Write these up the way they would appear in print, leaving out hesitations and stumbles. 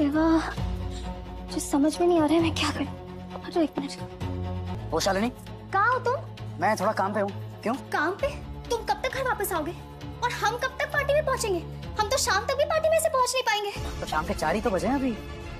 देवा, मुझे समझ में नहीं आ रहा है मैं क्या करूं। हटो एक मिनट। वो शालिनी, कहाँ हो तुम? मैं थोड़ा काम पे हूँ। क्यों? काम पे? तुम कब तक घर वापस आओगे? और हम कब तक पार्टी में पहुँचेंगे? हम तो शाम तक भी पार्टी में से पहुँच नहीं पाएंगे। तो शाम के 4 ही तो बजे हैं अभी।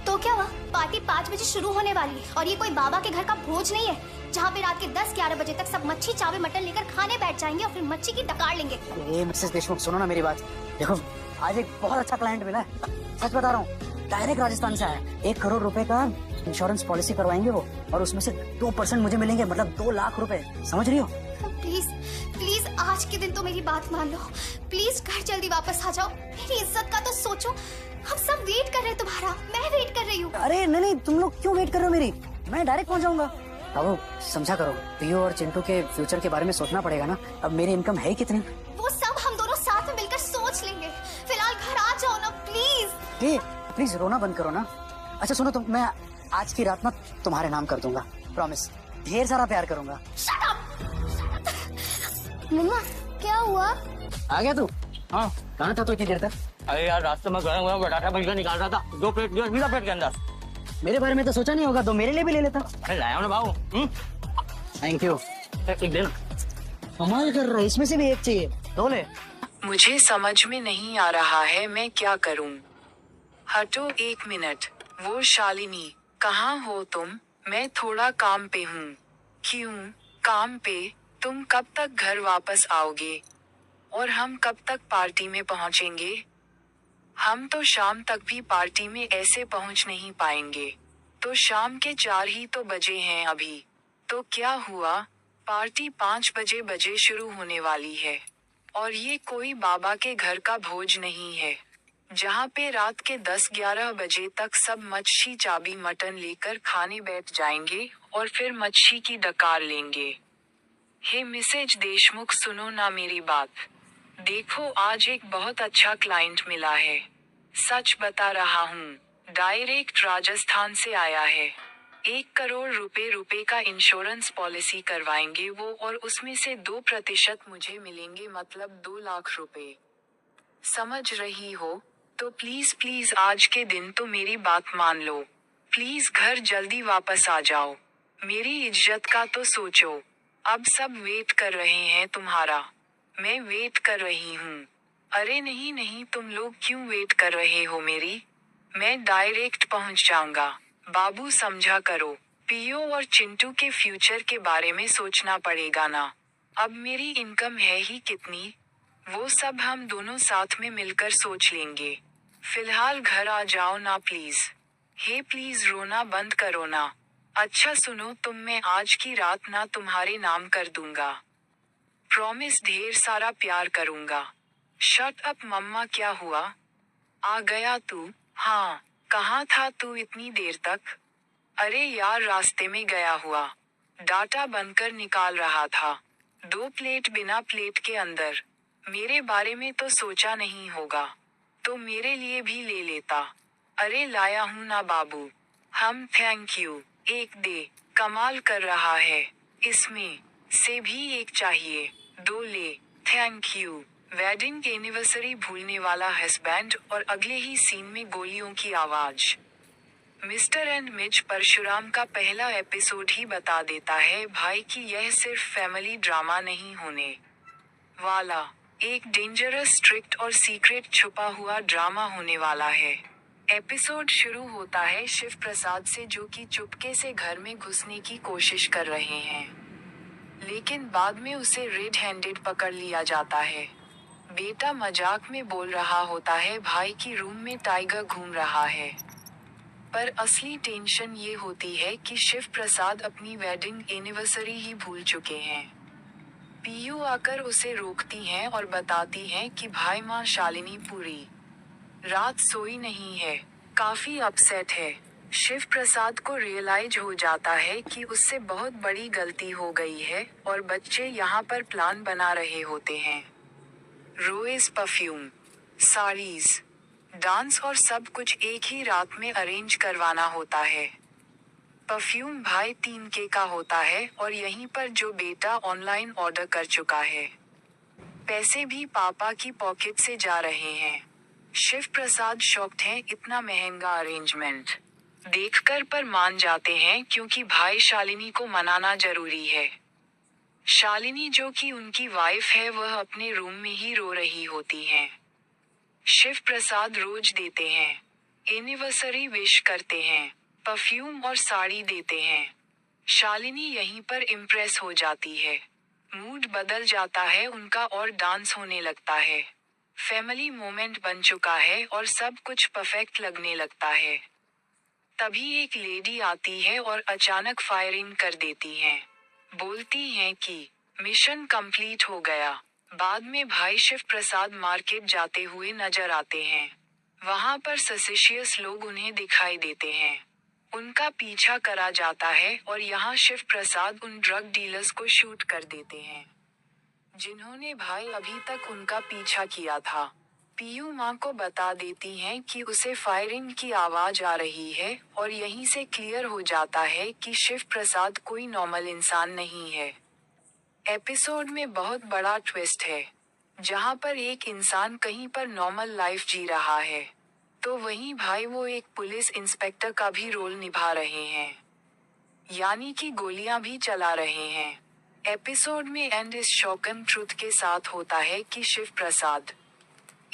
तो क्या हुआ? पार्टी 5 बजे शुरू होने वाली है और ये कोई बाबा के घर का भोज नहीं है जहाँ पे रात के 10-11 बजे तक सब मच्छी चावल मटन लेकर खाने बैठ जाएंगे और फिर मच्छी की डकार लेंगे। ये मिसेस देशमुख, सुनो ना मेरी बात। देखो, आज एक बहुत अच्छा क्लाइंट मिला है, सच बता रहा हूँ। डायरेक्ट राजस्थान से आया है। 1 करोड़ रुपए का इंश्योरेंस पॉलिसी करवाएंगे वो, और उसमें से 2% मुझे मिलेंगे, मतलब 2 लाख रुपए। समझ रही हो? प्लीज प्लीज आज के दिन तो मेरी बात मान लो। प्लीज घर जल्दी वापस आ जाओ। मेरी इज्जत का तो सोचो। हम सब वेट कर रहे हैं तुम्हारा। मैं वेट कर रही हूँ। अरे नहीं, तुम लोग क्यों वेट कर रहे हो मेरी? मैं डायरेक्ट पहुंच जाऊंगा। अब समझा करो, पियो और चिंटू के फ्यूचर के बारे में सोचना पड़ेगा ना। अब मेरी इनकम है कितनी? वो सब हम दोनों साथ में मिलकर सोच लेंगे। फिलहाल घर आ जाओ ना प्लीज। प्लीज रोना बंद करो ना। अच्छा सुनो, तुम, मैं आज की रात ना तुम्हारे नाम कर दूंगा, प्रॉमिस। ढेर सारा प्यार करूंगा। Shut up. मम्मा क्या हुआ? आ गया तू? हाँ, कहाँ था तू इतनी देर तक? अरे यार, रास्ते में गरम गरम पराठा भजिया निकाल रहा था। 2 प्लेट दिया, सीधा पेट के अंदर। मेरे बारे में तो सोचा नहीं होगा, तो मेरे लिए भी ले लेता। अरे लाया हूं ना बाबू। Thank you. एक देना। कमाल कर रहा है, इसमें से भी एक चाहिए। 2 ले। मुझे समझ में नहीं आ रहा है मैं क्या करूं। हटो 1 मिनट। वो शालिनी, कहाँ हो तुम? मैं थोड़ा काम पे हूँ। क्यों काम पे? तुम कब तक घर वापस आओगे? और हम कब तक पार्टी में पहुँचेंगे? हम तो शाम तक भी पार्टी में ऐसे पहुँच नहीं पाएंगे। तो शाम के 4 ही तो बजे हैं अभी। तो क्या हुआ? पार्टी 5 बजे शुरू होने वाली है। और ये कोई बाबा के घर का भोज नहीं है जहाँ पे रात के 10-11 बजे तक सब मच्छी चाबी मटन लेकर खाने बैठ जाएंगे और फिर मच्छी की डकार लेंगे। हे मिसेज देशमुख, सुनो ना मेरी बात। देखो, आज एक बहुत अच्छा क्लाइंट मिला है। सच बता रहा हूँ, डायरेक्ट राजस्थान से आया है। 1 करोड़ रुपए का इंश्योरेंस पॉलिसी करवाएंगे वो, और उसमें से 2% मुझे मिलेंगे, मतलब 2 लाख रुपए। समझ रही हो? तो प्लीज प्लीज आज के दिन तो मेरी बात मान लो। प्लीज घर जल्दी वापस आ जाओ। मेरी इज्जत का तो सोचो। अब सब वेट कर रहे हैं तुम्हारा। मैं वेट कर रही हूँ। अरे नहीं नहीं, तुम लोग क्यों वेट कर रहे हो मेरी? मैं डायरेक्ट पहुँच जाऊंगा। बाबू समझा करो। पियो और चिंटू के फ्यूचर के बारे में सोचना पड़ेगा ना। अब मेरी इनकम है ही कितनी, वो सब हम दोनों साथ में मिलकर सोच लेंगे। फिलहाल घर आ जाओ ना प्लीज। हे प्लीज रोना बंद करो ना। अच्छा सुनो तुम, मैं आज की रात ना तुम्हारे नाम कर दूंगा। प्रॉमिस ढेर सारा प्यार करूंगा। शट अप मम्मा, क्या हुआ? आ गया तू? हाँ, कहाँ था तू इतनी देर तक? अरे यार, रास्ते में गया हुआ। डाटा बनकर निकाल रहा था। 2 प्लेट बिना प्लेट के अंदर। मेरे बारे में तो सोचा नहीं होगा, तो मेरे लिए भी ले लेता। अरे लाया हूँ ना बाबू। हम थैंक यू। एक दे। कमाल कर रहा है। इसमें से भी एक चाहिए। 2 ले। Thank you. वेडिंग एनिवर्सरी भूलने वाला हस्बैंड, और अगले ही सीन में गोलियों की आवाज। मिस्टर एंड मिज परशुराम का पहला एपिसोड ही बता देता है भाई कि यह सिर्फ फैमिली ड्रामा नहीं होने वाला, एक डेंजरस, स्ट्रिक्ट और सीक्रेट छुपा हुआ ड्रामा होने वाला है। एपिसोड शुरू होता है शिव प्रसाद से, जो कि चुपके से घर में घुसने की कोशिश कर रहे हैं, लेकिन बाद में उसे रेड हैंडेड पकड़ लिया जाता है। बेटा मजाक में बोल रहा होता है भाई की रूम में टाइगर घूम रहा है, पर असली टेंशन ये होती है कि शिव प्रसाद अपनी वेडिंग एनिवर्सरी ही भूल चुके हैं। पीयू आकर उसे रोकती हैं और बताती हैं कि भाई माँ शालिनी पूरी रात सोई नहीं है, काफी अपसेट है। शिव प्रसाद को रियलाइज हो जाता है कि उससे बहुत बड़ी गलती हो गई है, और बच्चे यहाँ पर प्लान बना रहे होते हैं। रोज परफ्यूम, साड़ीज, डांस और सब कुछ एक ही रात में अरेंज करवाना होता है। परफ्यूम भाई 3K का होता है, और यहीं पर जो बेटा ऑनलाइन ऑर्डर कर चुका है। पैसे भी पापा की पॉकेट से जा रहे हैं। शिव प्रसाद शॉक्ड हैं, इतना महंगा अरेंजमेंट देखकर पर मान जाते हैं क्योंकि भाई शालिनी को मनाना जरूरी है। शालिनी जो कि उनकी वाइफ है वह अपने रूम में ही रो रही होती हैं। शिव प्रसाद रोज देते हैं, एनिवर्सरी विश करते हैं, परफ्यूम और साड़ी देते हैं। शालिनी यहीं पर इम्प्रेस हो जाती है, मूड बदल जाता है उनका और डांस होने लगता है। फैमिली मोमेंट बन चुका है और सब कुछ परफेक्ट लगने लगता है। तभी एक लेडी आती है और अचानक फायरिंग कर देती हैं। बोलती हैं कि मिशन कंप्लीट हो गया। बाद में भाई शिव प्रसाद मार्केट जाते हुए नजर आते हैं। वहां पर सस्पिशियस लोग उन्हें दिखाई देते हैं। उनका पीछा करा जाता है और यहाँ शिव प्रसाद उन ड्रग डीलर्स को शूट कर देते हैं जिन्होंने भाई अभी तक उनका पीछा किया था। पीयू माँ को बता देती हैं कि उसे फायरिंग की आवाज आ रही है और यहीं से क्लियर हो जाता है कि शिव प्रसाद कोई नॉर्मल इंसान नहीं है। एपिसोड में बहुत बड़ा ट्विस्ट है, जहाँ पर एक इंसान कहीं पर नॉर्मल लाइफ जी रहा है, तो वहीं भाई वो एक पुलिस इंस्पेक्टर का भी रोल निभा रहे हैं, यानी कि गोलियां भी चला रहे हैं। एपिसोड में एंड इस शॉकिंग ट्रुथ के साथ होता है कि शिव प्रसाद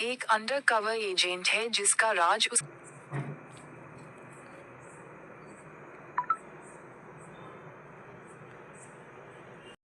एक अंडरकवर एजेंट है जिसका राज उस